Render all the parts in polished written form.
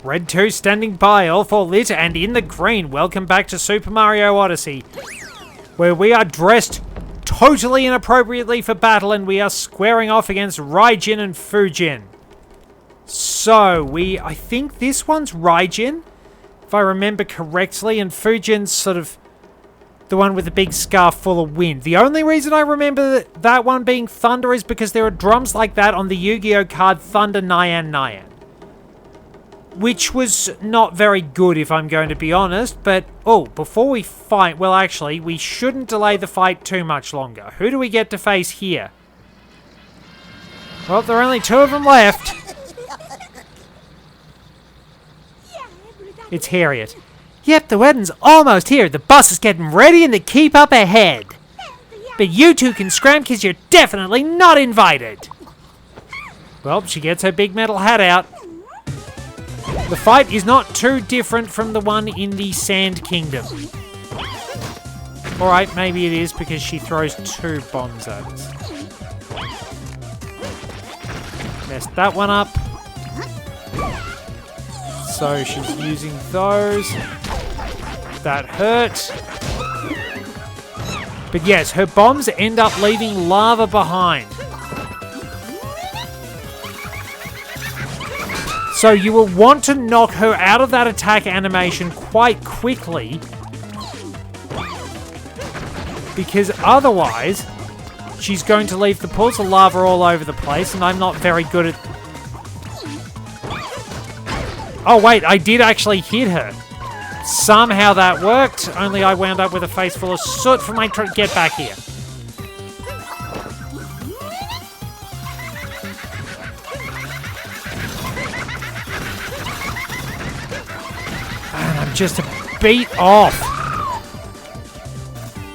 Red 2 standing by, all for lit and in the green. Welcome back to Super Mario Odyssey, where we are dressed totally inappropriately for battle and we are squaring off against Raijin and Fujin. So, I think this one's Raijin, if I remember correctly, and Fujin's sort of the one with the big scarf full of wind. The only reason I remember that one being Thunder is because there are drums like that on the Yu-Gi-Oh card Thunder Nyan Nyan, which was not very good if I'm going to be honest, but before we fight, well actually, we shouldn't delay the fight too much longer. Who do we get to face here? Well, there are only two of them left. It's Harriet. Yep, the wedding's almost here. The bus is getting ready and the keep up ahead. But you two can scram because you're definitely not invited. Well, she gets her big metal hat out. The fight is not too different from the one in the Sand Kingdom. Alright, maybe it is because she throws two bombs at us. Messed that one up. So she's using those. That hurt. But yes, her bombs end up leaving lava behind. So you will want to knock her out of that attack animation quite quickly, because otherwise she's going to leave the pools of lava all over the place, and I'm not very good at... Oh wait, I did actually hit her. Somehow that worked, only I wound up with a face full of soot from my get back here. And I'm just a beat off.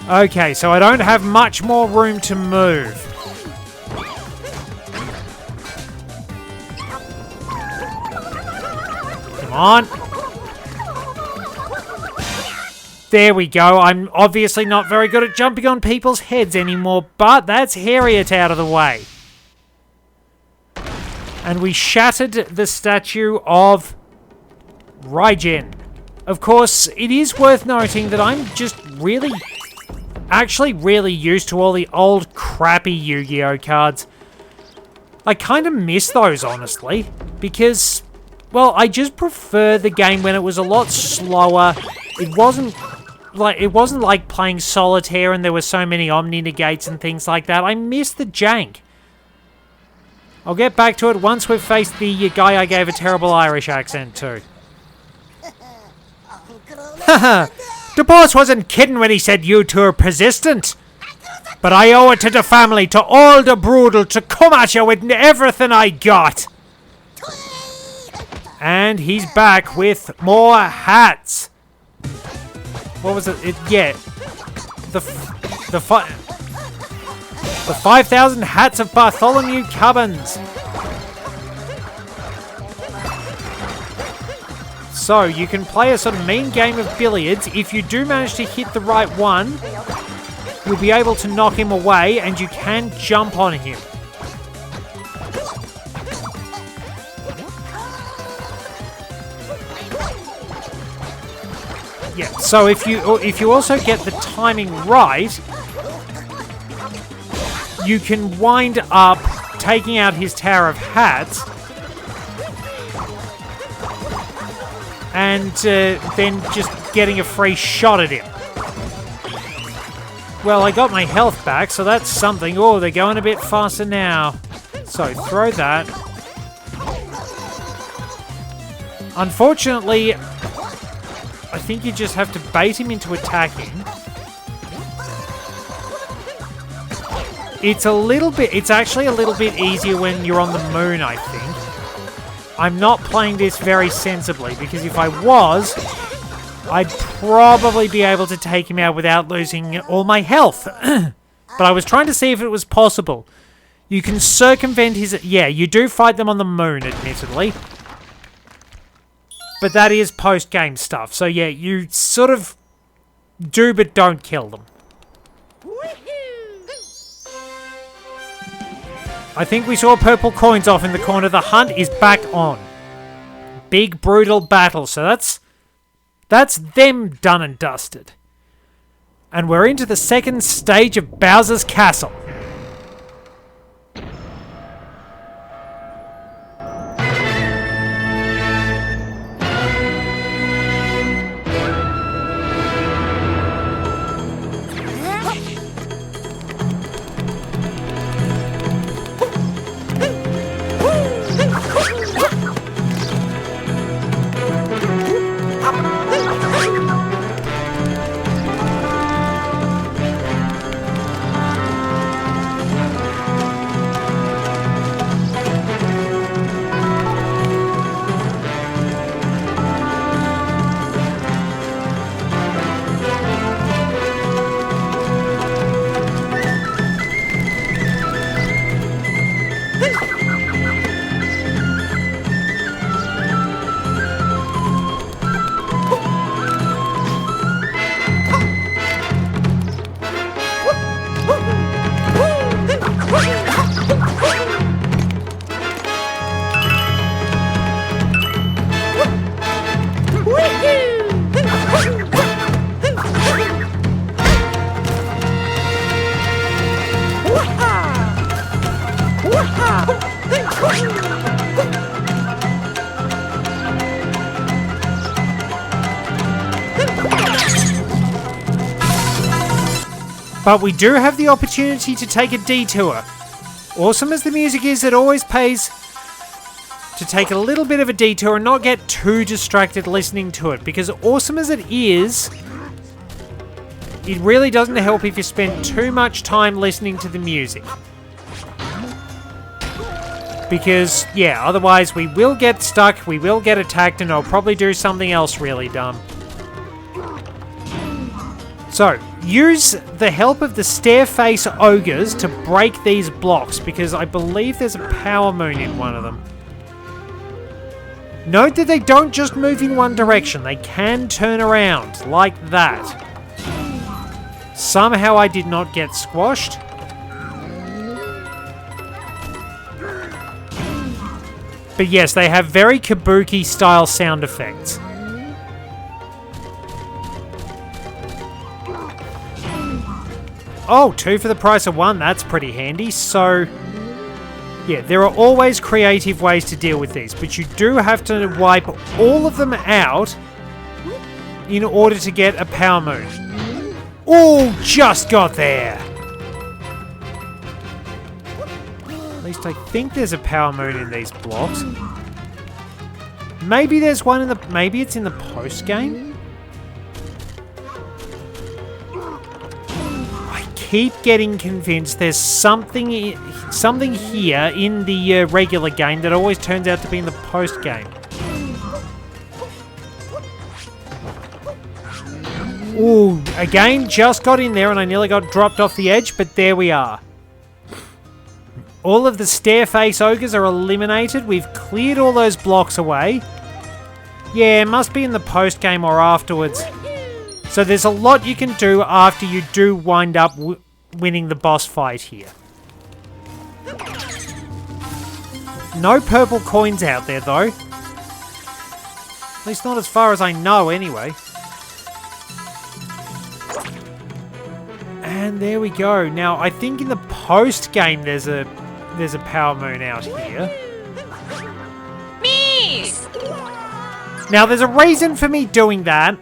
Okay, so I don't have much more room to move. Come on. There we go. I'm obviously not very good at jumping on people's heads anymore, but that's Harriet out of the way. And we shattered the statue of Raijin. Of course, it is worth noting that I'm just really used to all the old crappy Yu-Gi-Oh cards. I kind of miss those, honestly, because, well, I just prefer the game when it was a lot slower. It wasn't like playing solitaire and there were so many omni-negates and things like that. I miss the jank. I'll get back to it once we've faced the guy I gave a terrible Irish accent to. Haha, the boss wasn't kidding when he said you two are persistent. But I owe it to the family, to all the Broodals, to come at you with everything I got. And he's back with more hats. What was it? The 5,000 hats of Bartholomew Cubbins. So you can play a sort of mean game of billiards. If you do manage to hit the right one, you'll be able to knock him away, and you can jump on him. Yeah, so if you also get the timing right, you can wind up taking out his Tower of Hats and then just getting a free shot at him. Well, I got my health back, so that's something. Oh, they're going a bit faster now. So, throw that. Unfortunately, I think you just have to bait him into attacking. It's actually a little bit easier when you're on the moon, I think. I'm not playing this very sensibly, because if I was, I'd probably be able to take him out without losing all my health. But I was trying to see if it was possible. You can circumvent his... Yeah, you do fight them on the moon, admittedly. But that is post-game stuff. So yeah, you sort of do but don't kill them. I think we saw purple coins off in the corner. The hunt is back on. big brutal battle. So that's them done and dusted. And we're into the second stage of Bowser's Castle. But we do have the opportunity to take a detour. Awesome as the music is, it always pays to take a little bit of a detour and not get too distracted listening to it. Because awesome as it is, it really doesn't help if you spend too much time listening to the music. Because, yeah, otherwise we will get stuck, we will get attacked, and I'll probably do something else really dumb. So, use the help of the stairface ogres to break these blocks, because I believe there's a power moon in one of them. Note that they don't just move in one direction, they can turn around, like that. Somehow I did not get squashed. But yes, they have very kabuki style sound effects. Oh, 2 for the price of 1, that's pretty handy. So, yeah, there are always creative ways to deal with these, but you do have to wipe all of them out in order to get a power moon. Oh, just got there! At least I think there's a power moon in these blocks. Maybe there's one in the... Maybe it's in the post-game? Keep getting convinced there's something here in the regular game that always turns out to be in the post game. Ooh, again, just got in there and I nearly got dropped off the edge, but there we are. All of the stairface ogres are eliminated. We've cleared all those blocks away. Yeah, it must be in the post game or afterwards. So there's a lot you can do after you do wind up winning the boss fight here. No purple coins out there though. At least not as far as I know anyway. And there we go. Now I think in the post game there's a power moon out here. Miss! Now there's a reason for me doing that.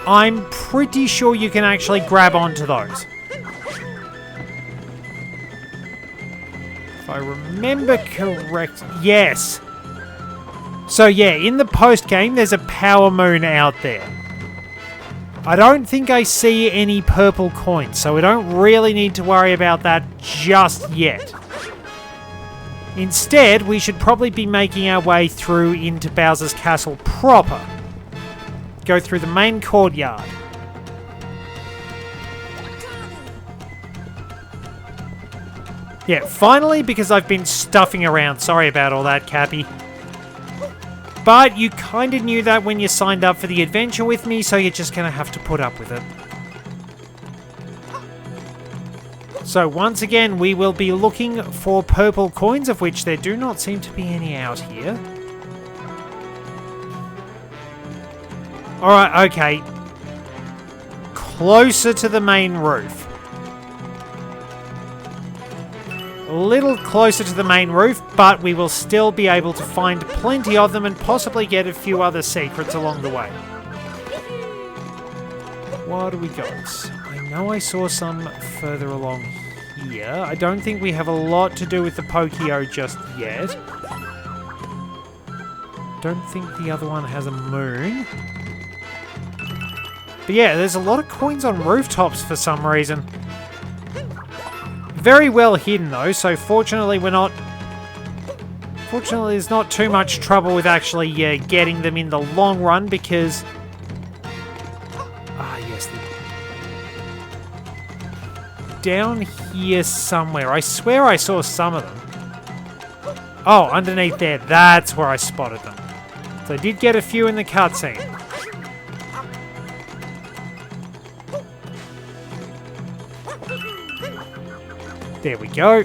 I'm pretty sure you can actually grab onto those. If I remember correct, yes. So yeah, in the post game, there's a power moon out there. I don't think I see any purple coins, so we don't really need to worry about that just yet. Instead, we should probably be making our way through into Bowser's Castle proper. Go through the main courtyard. Yeah, finally, because I've been stuffing around. Sorry about all that, Cappy. But you kind of knew that when you signed up for the adventure with me, so you're just going to have to put up with it. So once again, we will be looking for purple coins, of which there do not seem to be any out here. Alright, okay. Closer to the main roof. A little closer to the main roof, but we will still be able to find plenty of them and possibly get a few other secrets along the way. What do we got? I know I saw some further along here. I don't think we have a lot to do with the Pokio just yet. Don't think the other one has a moon. But yeah, there's a lot of coins on rooftops for some reason. Very well hidden though, so fortunately we're not... Fortunately there's not too much trouble with actually getting them in the long run because... Ah yes, down here somewhere. I swear I saw some of them. Oh, underneath there. That's where I spotted them. So I did get a few in the cutscene. There we go.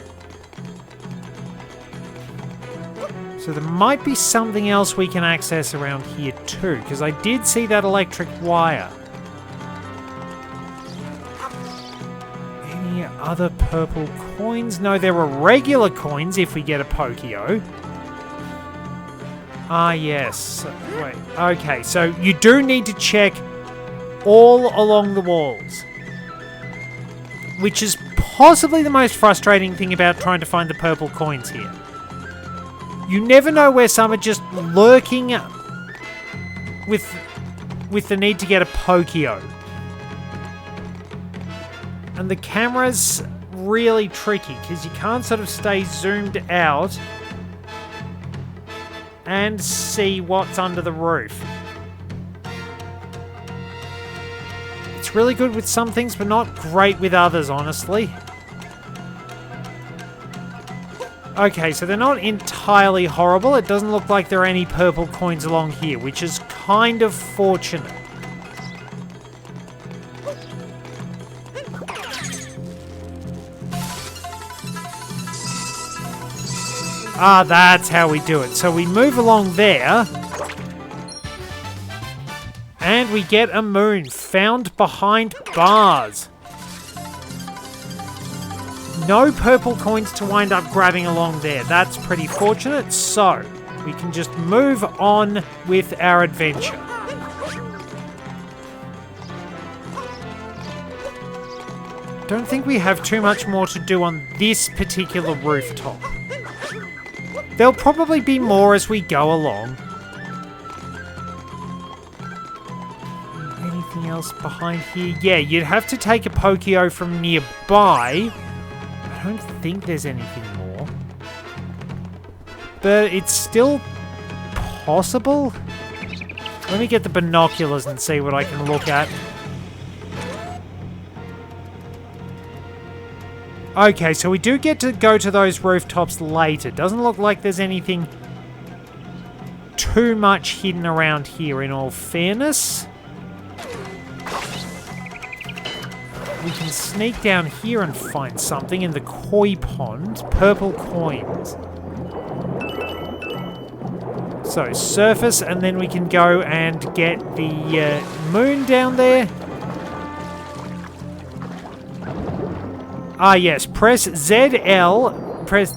So there might be something else we can access around here too, because I did see that electric wire. Any other purple coins? No, there are regular coins if we get a Pokio. Ah, yes. Wait. Okay, so you do need to check all along the walls, which is possibly the most frustrating thing about trying to find the purple coins here. You never know where some are just lurking with the need to get a Pokio. And the camera's really tricky because you can't sort of stay zoomed out and see what's under the roof. It's really good with some things, but not great with others, honestly. Okay, so they're not entirely horrible. It doesn't look like there are any purple coins along here, which is kind of fortunate. Ah, that's how we do it. So we move along there. And we get a moon found behind bars. No purple coins to wind up grabbing along there. That's pretty fortunate. So, we can just move on with our adventure. Don't think we have too much more to do on this particular rooftop. There'll probably be more as we go along. Anything else behind here? Yeah, you'd have to take a Pokio from nearby. I don't think there's anything more. But it's still possible. Let me get the binoculars and see what I can look at. Okay, so we do get to go to those rooftops later. Doesn't look like there's anything too much hidden around here, in all fairness. We can sneak down here and find something in the koi pond. Purple coins. So, surface, and then we can go and get the moon down there. Ah, yes. Press ZL. Press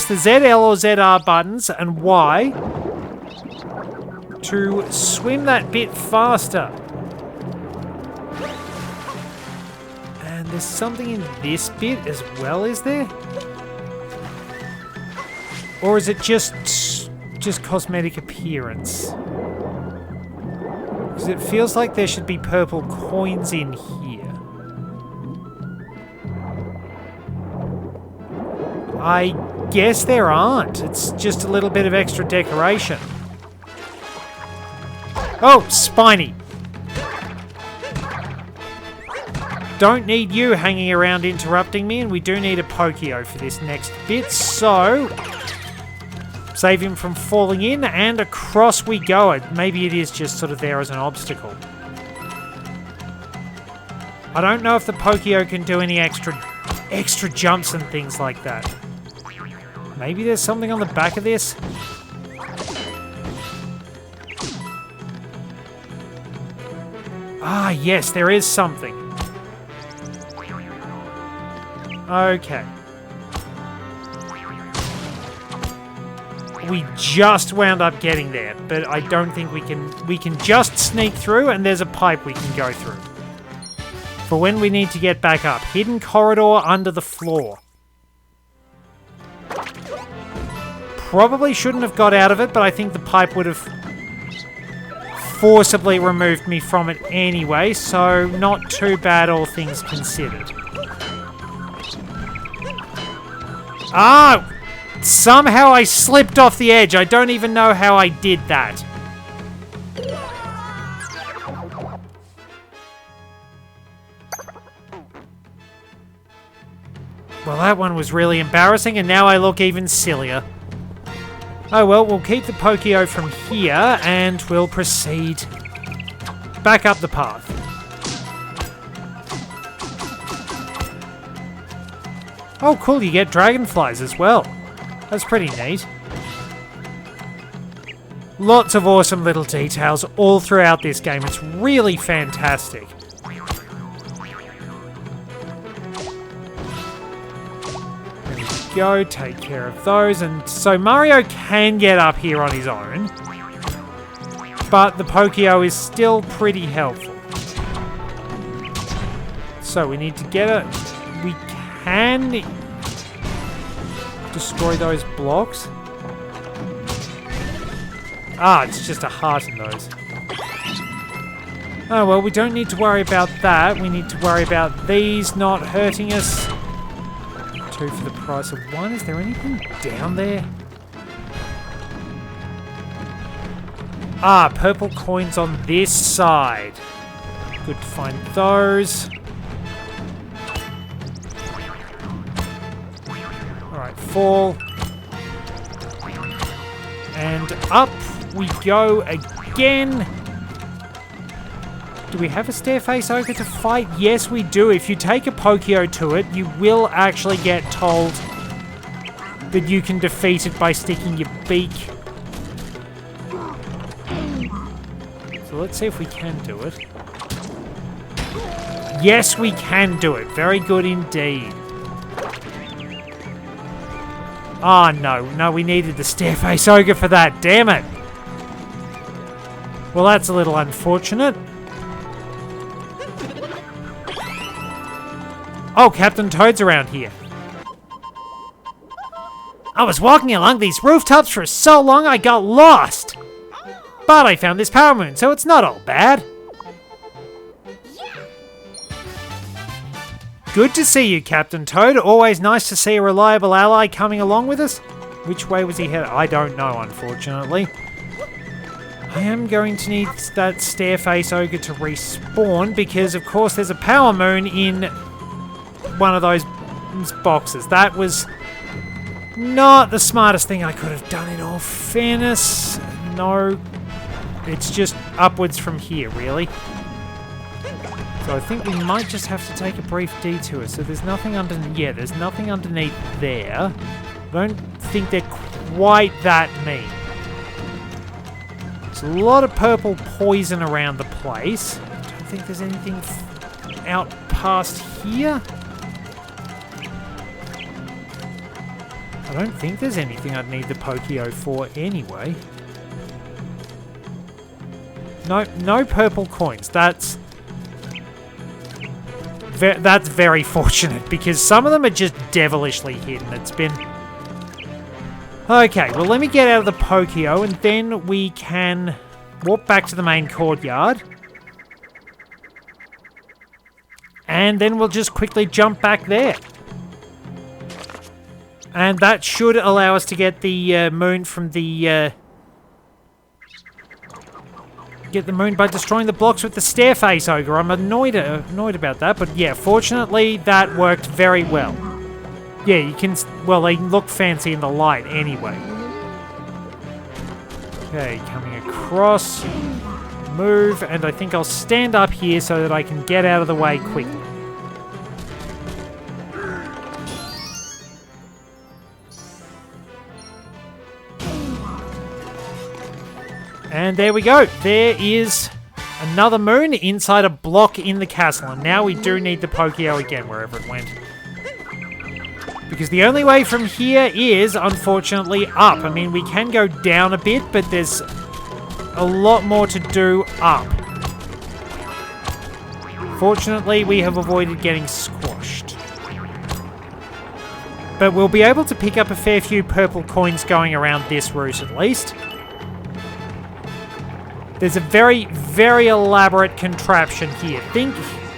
the ZL or ZR buttons and Y to swim that bit faster. And there's something in this bit as well, is there? Or is it just cosmetic appearance? Because it feels like there should be purple coins in here. I guess there aren't. It's just a little bit of extra decoration. Oh, Spiny. Don't need you hanging around interrupting me, and we do need a Pokio for this next bit, so save him from falling in, and across we go. Maybe it is just sort of there as an obstacle. I don't know if the Pokio can do any extra jumps and things like that. Maybe there's something on the back of this? Ah, yes, there is something. Okay. We just wound up getting there, but I don't think we can just sneak through, and there's a pipe we can go through. For when we need to get back up. Hidden corridor under the floor. Probably shouldn't have got out of it, but I think the pipe would have forcibly removed me from it anyway, so not too bad, all things considered. Ah! Somehow I slipped off the edge. I don't even know how I did that. Well, that one was really embarrassing, and now I look even sillier. Oh well, we'll keep the Pokio from here, and we'll proceed back up the path. Oh cool, you get dragonflies as well. That's pretty neat. Lots of awesome little details all throughout this game. It's really fantastic. There we go, take care of those. And so Mario can get up here on his own, but the Pokio is still pretty helpful. So we need to get it. We can destroy those blocks. Ah, it's just a heart in those. Oh well, we don't need to worry about that. We need to worry about these not hurting us. 2 for the price of 1. Is there anything down there? Ah, purple coins on this side. Good to find those. Alright, fall. And up we go again. Do we have a stairface ogre to fight? Yes, we do. If you take a Pokio to it, you will actually get told that you can defeat it by sticking your beak. So let's see if we can do it. Yes, we can do it. Very good indeed. Ah, no, we needed the stairface ogre for that. Damn it. Well, that's a little unfortunate. Oh, Captain Toad's around here. I was walking along these rooftops for so long I got lost. But I found this power moon, so it's not all bad. Good to see you, Captain Toad. Always nice to see a reliable ally coming along with us. Which way was he headed? I don't know, unfortunately. I am going to need that stairface ogre to respawn because, of course, there's a power moon in one of those boxes. That was not the smartest thing I could have done in all fairness. No, it's just upwards from here, really. So I think we might just have to take a brief detour. So there's nothing underneath. Yeah, there's nothing underneath there. I don't think they're quite that mean. There's a lot of purple poison around the place. I don't think there's anything out past here. I don't think there's anything I'd need the Pokio for anyway. No purple coins. That's very fortunate because some of them are just devilishly hidden. It's been... Okay, well let me get out of the Pokio and then we can walk back to the main courtyard. And then we'll just quickly jump back there. And that should allow us to get the moon from the... Get the moon by destroying the blocks with the stairface ogre. I'm annoyed about that, but yeah, fortunately that worked very well. Yeah, you can... Well, they look fancy in the light anyway. Okay, coming across. Move, and I think I'll stand up here so that I can get out of the way quickly. And there we go. There is another moon inside a block in the castle. And now we do need the Pokio again, wherever it went. Because the only way from here is, unfortunately, up. I mean, we can go down a bit, but there's a lot more to do up. Fortunately, we have avoided getting squashed. But we'll be able to pick up a fair few purple coins going around this route at least. There's a very, very elaborate contraption here. Think,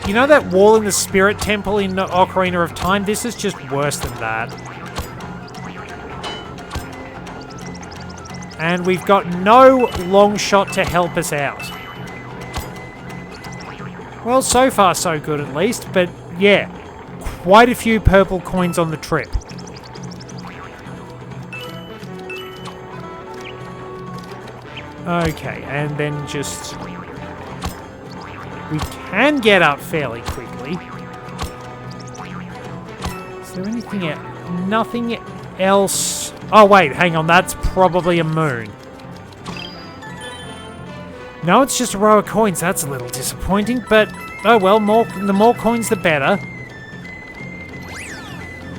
you know that wall in the Spirit Temple in the Ocarina of Time? This is just worse than that. And we've got no long shot to help us out. Well, so far so good at least, but yeah, quite a few purple coins on the trip. Okay, and then just... we can get up fairly quickly. Is there anything else? Nothing else... oh wait, hang on, that's probably a moon. No, it's just a row of coins. That's a little disappointing, but oh well, the more coins the better.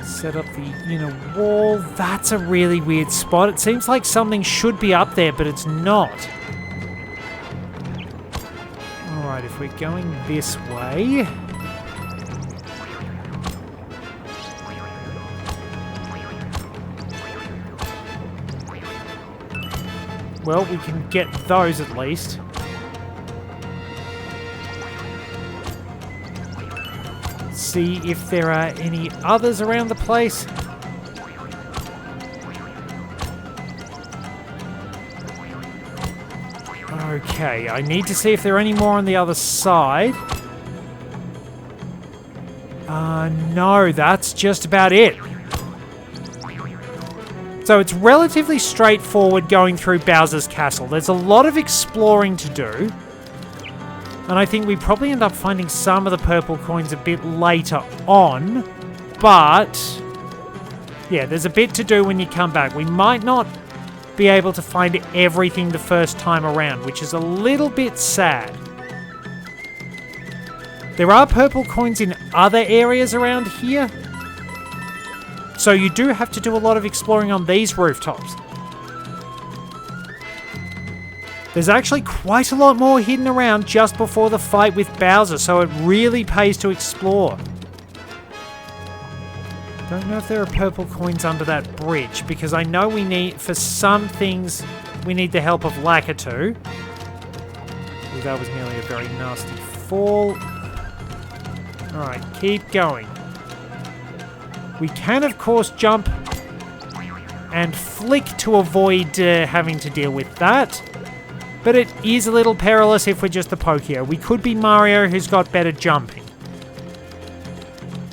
Set up the inner wall. That's a really weird spot. It seems like something should be up there, but it's not. Alright, if we're going this way... well, we can get those at least. See if there are any others around the place. Okay, I need to see if there are any more on the other side. No, that's just about it. So it's relatively straightforward going through Bowser's Castle. There's a lot of exploring to do. And I think we probably end up finding some of the purple coins a bit later on. But yeah, there's a bit to do when you come back. We might not be able to find everything the first time around, which is a little bit sad. There are purple coins in other areas around here. So you do have to do a lot of exploring on these rooftops. There's actually quite a lot more hidden around just before the fight with Bowser, so it really pays to explore. Don't know if there are purple coins under that bridge, because I know we need, for some things, we need the help of Lakitu. Ooh, that was nearly a very nasty fall. Alright, keep going. We can, of course, jump and flick to avoid having to deal with that. But it is a little perilous if we're just the Pokio. We could be Mario, who's got better jumping.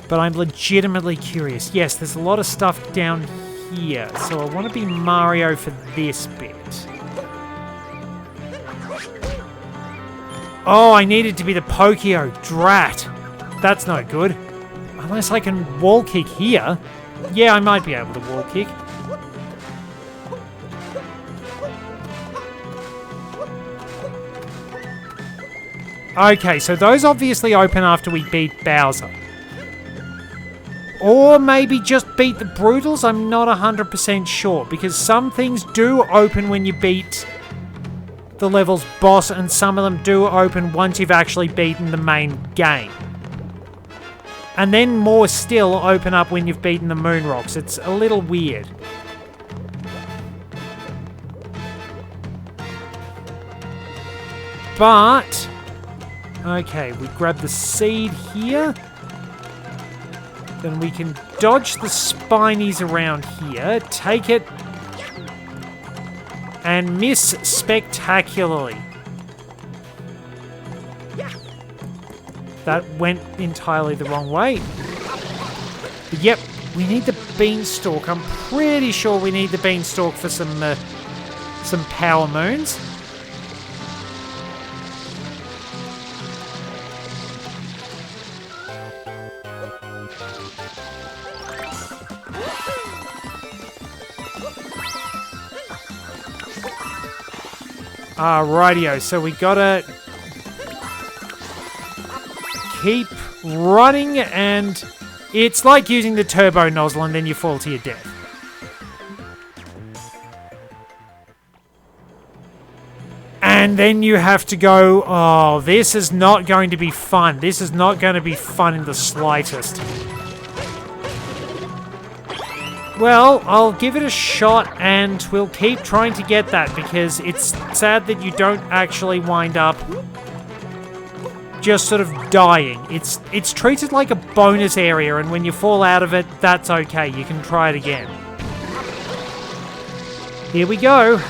But I'm legitimately curious. Yes, there's a lot of stuff down here. So I want to be Mario for this bit. Oh, I needed to be the Pokio. Drat. That's no good. Unless I can wall kick here. Yeah, I might be able to wall kick. Okay, so those obviously open after we beat Bowser. Or maybe just beat the Broodals, I'm not 100% sure. Because some things do open when you beat the level's boss, and some of them do open once you've actually beaten the main game. And then more still open up when you've beaten the Moon Rocks. It's a little weird. But... okay, we grab the seed here. Then we can dodge the spinies around here, take it, and miss spectacularly. That went entirely the wrong way. But yep, we need the beanstalk. I'm pretty sure we need the beanstalk for some power moons. Rightio, so we gotta keep running, and it's like using the turbo nozzle and then you fall to your death. And then you have to go, oh, this is not going to be fun. This is not going to be fun in the slightest. Well, I'll give it a shot and we'll keep trying to get that because it's sad that you don't actually wind up just sort of dying. It's treated like a bonus area, and when you fall out of it, that's okay. You can try it again. Here we go.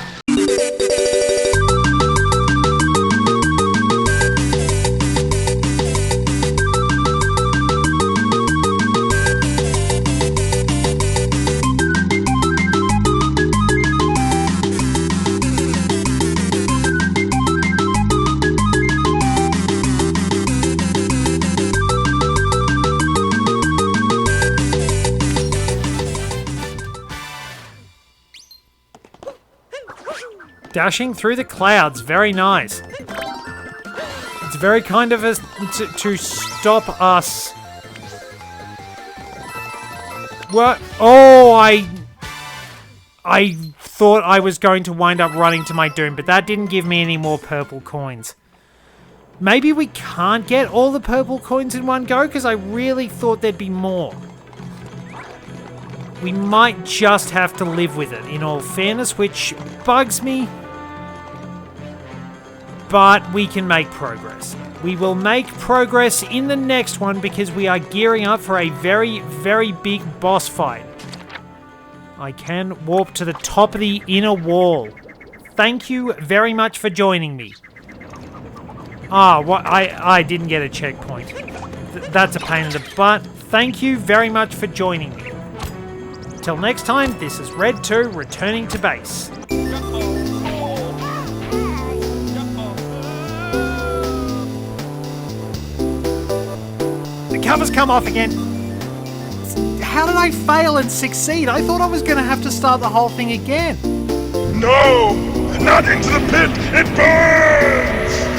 Dashing through the clouds, very nice. It's very kind of us to stop us. What? Oh, I thought I was going to wind up running to my doom, but that didn't give me any more purple coins. Maybe we can't get all the purple coins in one go, because I really thought there'd be more. We might just have to live with it, in all fairness, which bugs me. But we can make progress. We will make progress in the next one because we are gearing up for a very, very big boss fight. I can warp to the top of the inner wall. Thank you very much for joining me. What? I didn't get a checkpoint. That's a pain in the butt. Thank you very much for joining me. Till next time, this is Red 2 returning to base. The cover's come off again. How did I fail and succeed? I thought I was going to have to start the whole thing again. No! Not into the pit! It burns!